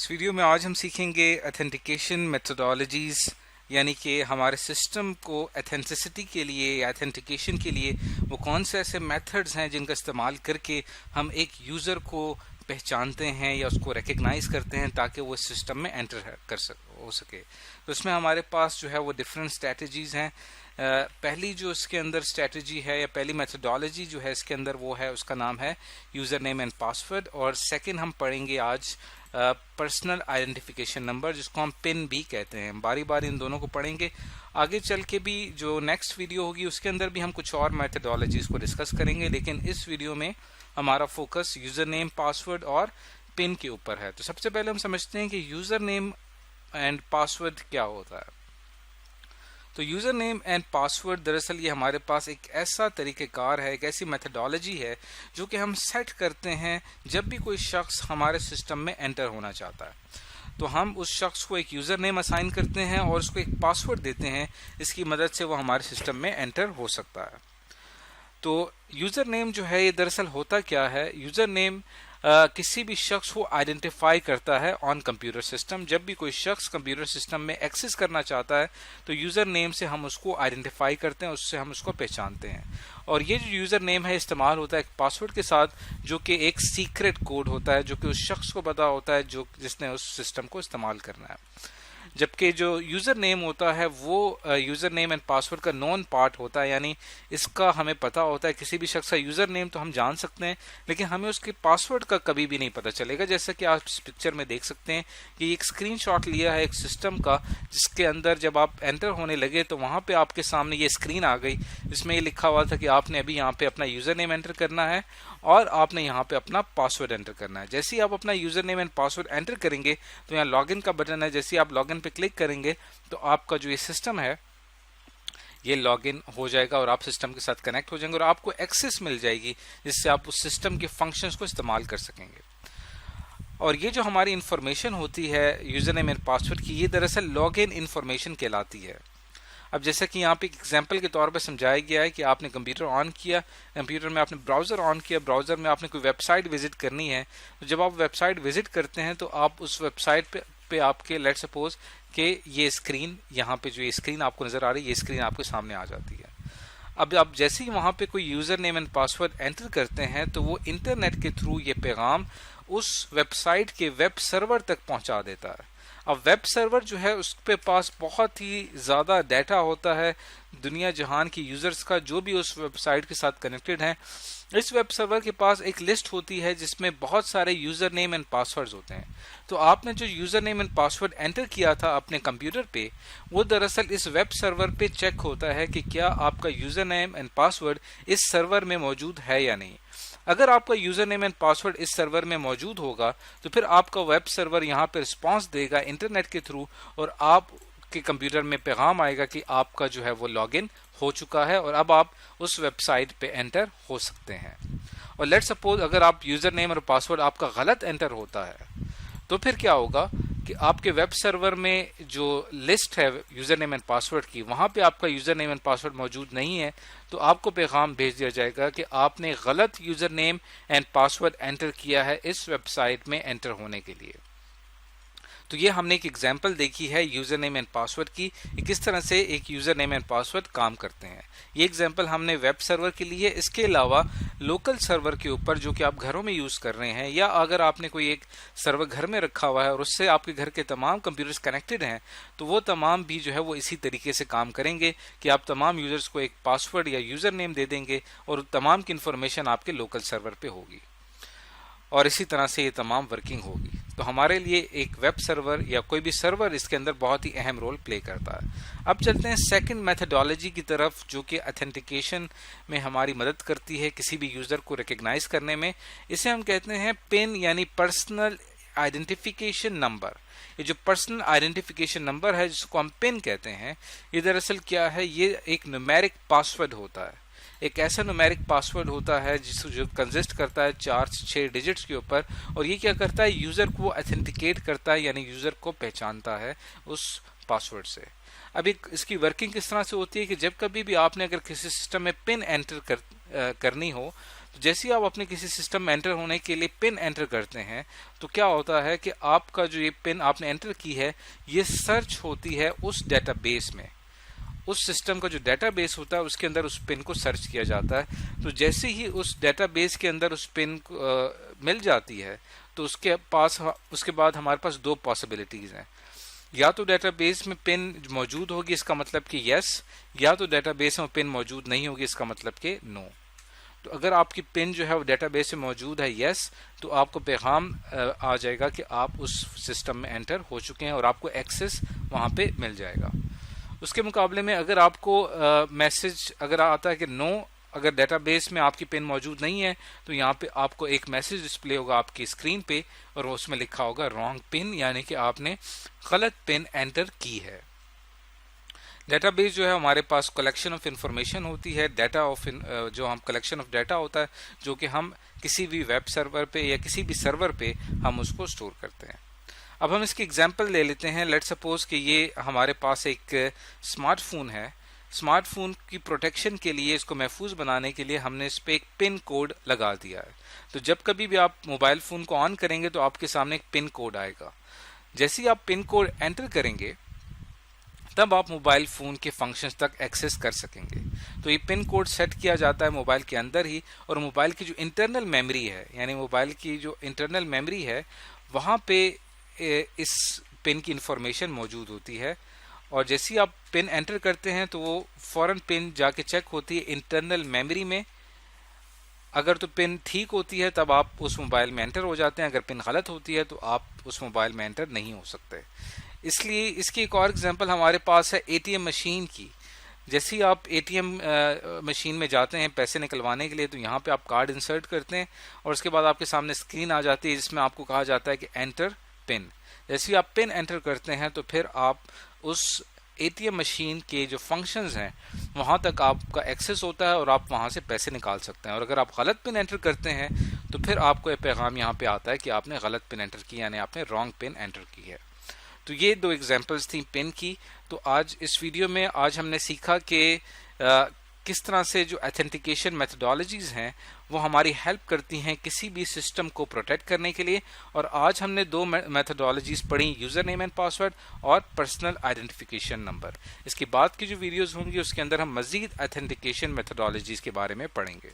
इस वीडियो में आज हम सीखेंगे ऑथेंटिकेशन मेथोडोलॉजीज, यानी कि हमारे सिस्टम को ऑथेंटिसिटी के लिए या ऑथेंटिकेशन के लिए वो कौन से ऐसे मेथड्स हैं जिनका इस्तेमाल करके हम एक यूज़र को पहचानते हैं या उसको रिकग्नाइज करते हैं ताकि वो सिस्टम में एंटर हो सके। तो इसमें हमारे पास जो है वो डिफरेंट स्ट्रैटेजीज हैं। पहली जो इसके अंदर स्ट्रैटेजी है या पहली मेथोडोलॉजी जो है इसके अंदर वो है, उसका नाम है यूज़र नेम एंड पासवर्ड। और सेकंड हम पढ़ेंगे आज पर्सनल आइडेंटिफिकेशन नंबर, जिसको हम पिन भी कहते हैं। बारी बारी इन दोनों को पढ़ेंगे। आगे चल के भी जो नेक्स्ट वीडियो होगी उसके अंदर भी हम कुछ और मेथोडोलॉजीज को डिस्कस करेंगे, लेकिन इस वीडियो में हमारा फोकस यूज़र नेम, पासवर्ड और पिन के ऊपर है। तो सबसे पहले हम समझते हैं कि यूज़र नेम एंड पासवर्ड क्या होता है। तो यूज़र नेम एंड पासवर्ड दरअसल ये हमारे पास एक ऐसा तरीक़ेकार है, एक ऐसी मेथोडोलॉजी है जो कि हम सेट करते हैं जब भी कोई शख्स हमारे सिस्टम में एंटर होना चाहता है। तो हम उस शख्स को एक यूज़र नेम असाइन करते हैं और उसको एक पासवर्ड देते हैं, इसकी मदद से वो हमारे सिस्टम में एंटर हो सकता है। तो यूज़र नेम जो है ये दरअसल होता क्या है, यूज़र नेम किसी भी शख्स को आइडेंटिफाई करता है ऑन कंप्यूटर सिस्टम। जब भी कोई शख्स कंप्यूटर सिस्टम में एक्सेस करना चाहता है तो यूज़र नेम से हम उसको आइडेंटिफाई करते हैं, उससे हम उसको पहचानते हैं। और ये जो यूज़र नेम है इस्तेमाल होता है एक पासवर्ड के साथ, जो कि एक सीक्रेट कोड होता है जो कि उस शख्स को पता होता है जो जिसने उस सिस्टम को इस्तेमाल करना है। जबकि जो यूज़र नेम होता है वो यूज़र नेम एंड पासवर्ड का नॉन पार्ट होता है, यानी इसका हमें पता होता है। किसी भी शख्स का यूज़र नेम तो हम जान सकते हैं, लेकिन हमें उसके पासवर्ड का कभी भी नहीं पता चलेगा। जैसा कि आप इस पिक्चर में देख सकते हैं कि एक स्क्रीनशॉट लिया है एक सिस्टम का, जिसके अंदर जब आप एंटर होने लगे तो वहाँ पे आपके सामने ये स्क्रीन आ गई। इसमें ये लिखा हुआ था कि आपने अभी यहाँ पे अपना यूज़र नेम एंटर करना है और आपने यहाँ पे अपना पासवर्ड एंटर करना है। जैसे ही आप अपना user name and password enter करेंगे तो यहाँ लॉगिन का बटन है, जैसे ही आप लॉगिन पे क्लिक करेंगे तो आपका जो ये सिस्टम है ये लॉगिन हो जाएगा और आप सिस्टम के साथ कनेक्ट हो जाएंगे और आपको एक्सेस मिल जाएगी, जिससे आप उस सिस्टम के फंक्शंस को इस्तेमाल कर सकेंगे। और ये जो हमारी इंफॉर्मेशन होती है यूज़र नेम एंड पासवर्ड की, ये दरअसल लॉगिन इंफॉर्मेशन कहलाती है। अब जैसा कि यहाँ पे एक एग्जांपल के तौर पे समझाया गया है कि आपने कंप्यूटर ऑन किया, कंप्यूटर में आपने ब्राउज़र ऑन किया, ब्राउज़र में आपने कोई वेबसाइट विजिट करनी है। तो जब आप वेबसाइट विजिट करते हैं तो आप उस वेबसाइट पे आपके लेट सपोज कि ये स्क्रीन, यहाँ पे जो ये स्क्रीन आपको नज़र आ रही है, ये स्क्रीन आपके सामने आ जाती है। अब आप जैसे ही वहाँ पे कोई user name and password enter करते हैं तो वो इंटरनेट के थ्रू ये पैगाम उस वेबसाइट के वेब सर्वर तक पहुँचा देता है। अब वेब सर्वर जो है उसके पास बहुत ही ज़्यादा डाटा होता है दुनिया जहान की यूज़र्स का, जो भी उस वेबसाइट के साथ कनेक्टेड हैं। इस वेब सर्वर के पास एक लिस्ट होती है जिसमें बहुत सारे यूज़र नेम एंड पासवर्ड्स होते हैं। तो आपने जो user name and password enter किया था अपने कंप्यूटर पे, वो दरअसल इस वेब सर्वर पे चेक होता है कि क्या आपका यूज़र नेम एंड पासवर्ड इस सर्वर में मौजूद है या नहीं। अगर आपका यूज़र नेम एंड पासवर्ड इस सर्वर में मौजूद होगा तो फिर आपका वेब सर्वर यहाँ पे रिस्पॉन्स देगा इंटरनेट के थ्रू और आपके कंप्यूटर में पैगाम आएगा कि आपका जो है वो लॉगिन हो चुका है और अब आप उस वेबसाइट पे एंटर हो सकते हैं। और लेट्स सपोज अगर आप यूज़र नेम और पासवर्ड आपका गलत एंटर होता है तो फिर क्या होगा कि आपके वेब सर्वर में जो लिस्ट है यूज़र नेम एंड पासवर्ड की, वहाँ पे आपका यूज़र नेम एंड पासवर्ड मौजूद नहीं है, तो आपको पैगाम भेज दिया जाएगा कि आपने गलत user name and password enter किया है इस वेबसाइट में एंटर होने के लिए। तो ये हमने एक एग्जांपल देखी है यूज़र नेम एंड पासवर्ड की, किस तरह से एक यूज़र नेम एंड पासवर्ड काम करते हैं। ये एग्जांपल हमने वेब सर्वर के लिए, इसके अलावा लोकल सर्वर के ऊपर जो कि आप घरों में यूज़ कर रहे हैं, या अगर आपने कोई एक सर्वर घर में रखा हुआ है और उससे आपके घर के तमाम कंप्यूटर्स कनेक्टेड हैं, तो वो तमाम भी जो है वो इसी तरीके से काम करेंगे कि आप तमाम यूज़र्स को एक पासवर्ड या यूज़र नेम दे देंगे और तमाम की इन्फॉर्मेशन आपके लोकल सर्वर पे होगी और इसी तरह से ये तमाम वर्किंग होगी। तो हमारे लिए एक वेब सर्वर या कोई भी सर्वर इसके अंदर बहुत ही अहम रोल प्ले करता है। अब चलते हैं सेकंड मेथोडोलॉजी की तरफ, जो कि ऑथेंटिकेशन में हमारी मदद करती है किसी भी यूज़र को रिकग्नाइज करने में। इसे हम कहते हैं पिन, यानी पर्सनल आइडेंटिफिकेशन नंबर। ये जो पर्सनल आइडेंटिफिकेशन नंबर है जिसको हम पिन कहते हैं, ये दरअसल क्या है, ये एक न्यूमेरिक पासवर्ड होता है। एक ऐसा न्यूमेरिक पासवर्ड होता है जो कंसिस्ट करता है 4 से 6 डिजिट्स के ऊपर, और ये क्या करता है, यूज़र को ऑथेंटिकेट करता है, यानी यूज़र को पहचानता है उस पासवर्ड से। अब इसकी वर्किंग किस तरह से होती है कि जब कभी भी आपने अगर किसी सिस्टम में पिन एंटर करनी हो तो जैसे ही आप अपने किसी सिस्टम में एंटर होने के लिए पिन एंटर करते हैं तो क्या होता है कि आपका जो ये पिन आपने एंटर की है ये सर्च होती है उस डेटाबेस में, उस सिस्टम का जो डेटाबेस होता है उसके अंदर उस पिन को सर्च किया जाता है। तो जैसे ही उस डेटाबेस के अंदर उस पिन मिल जाती है तो उसके बाद हमारे पास दो पॉसिबिलिटीज हैं, या तो डेटाबेस में पिन मौजूद होगी इसका मतलब कि यस, या तो डेटाबेस में पिन मौजूद नहीं होगी इसका मतलब कि नो। तो अगर आपकी पिन जो है वो डेटाबेस में मौजूद है यस, तो आपको पैगाम आ जाएगा कि आप उस सिस्टम में एंटर हो चुके हैं और आपको एक्सेस वहां पे मिल जाएगा। उसके मुकाबले में अगर आपको मैसेज अगर आता है कि नो, अगर डेटाबेस में आपकी पिन मौजूद नहीं है, तो यहाँ पे आपको एक मैसेज डिस्प्ले होगा आपकी स्क्रीन पे और उसमें लिखा होगा रॉन्ग पिन, यानी कि आपने गलत पिन एंटर की है। डेटाबेस जो है हमारे पास कलेक्शन ऑफ इंफॉर्मेशन होती है, जो हम कलेक्शन ऑफ डाटा होता है जो कि हम किसी भी वेब सर्वर पे या किसी भी सर्वर पे हम उसको स्टोर करते हैं। अब हम इसकी एग्जांपल ले लेते हैं। लेट्स सपोज कि ये हमारे पास एक स्मार्टफोन है। स्मार्टफोन की प्रोटेक्शन के लिए, इसको महफूज बनाने के लिए हमने इस पर एक पिन कोड लगा दिया है। तो जब कभी भी आप मोबाइल फ़ोन को ऑन करेंगे तो आपके सामने एक पिन कोड आएगा। जैसे ही आप पिन कोड एंटर करेंगे तब आप मोबाइल फ़ोन के फंक्शंस तक एक्सेस कर सकेंगे। तो ये पिन कोड सेट किया जाता है मोबाइल के अंदर ही, और मोबाइल की जो इंटरनल मेमोरी है, यानी मोबाइल की जो इंटरनल मेमोरी है वहाँ पे इस पिन की इंफॉर्मेशन मौजूद होती है। और जैसे ही आप पिन एंटर करते हैं तो वो फौरन पिन जाके चेक होती है इंटरनल मेमोरी में। अगर तो पिन ठीक होती है तब आप उस मोबाइल में एंटर हो जाते हैं, अगर पिन गलत होती है तो आप उस मोबाइल में एंटर नहीं हो सकते। इसलिए इसकी एक और एग्जांपल हमारे पास है एटीएम मशीन की। जैसे ही आप एटीएम मशीन में जाते हैं पैसे निकलवाने के लिए, तो यहाँ पे आप कार्ड इंसर्ट करते हैं और उसके बाद आपके सामने स्क्रीन आ जाती है जिसमें आपको कहा जाता है कि एंटर पिन। जैसे ही आप पिन एंटर करते हैं तो फिर आप उस एटीएम मशीन के जो फंक्शंस हैं वहाँ तक आपका एक्सेस होता है और आप वहाँ से पैसे निकाल सकते हैं। और अगर आप गलत पिन एंटर करते हैं तो फिर आपको एक पैगाम यहाँ पे आता है कि आपने गलत पिन एंटर की, यानी आपने रॉन्ग पिन एंटर की है। तो ये दो एग्जांपल्स थी पिन की। तो आज इस वीडियो में हमने सीखा कि किस तरह से जो ऑथेंटिकेशन मेथडोलॉजीज हैं वो हमारी हेल्प करती हैं किसी भी सिस्टम को प्रोटेक्ट करने के लिए। और आज हमने दो मेथडोलॉजीज पढ़ी, यूज़र नेम एंड पासवर्ड और पर्सनल आइडेंटिफिकेशन नंबर। इसके बाद की जो वीडियोस होंगी उसके अंदर हम मज़ीद ऑथेंटिकेशन मेथडोलॉजीज के बारे में पढ़ेंगे।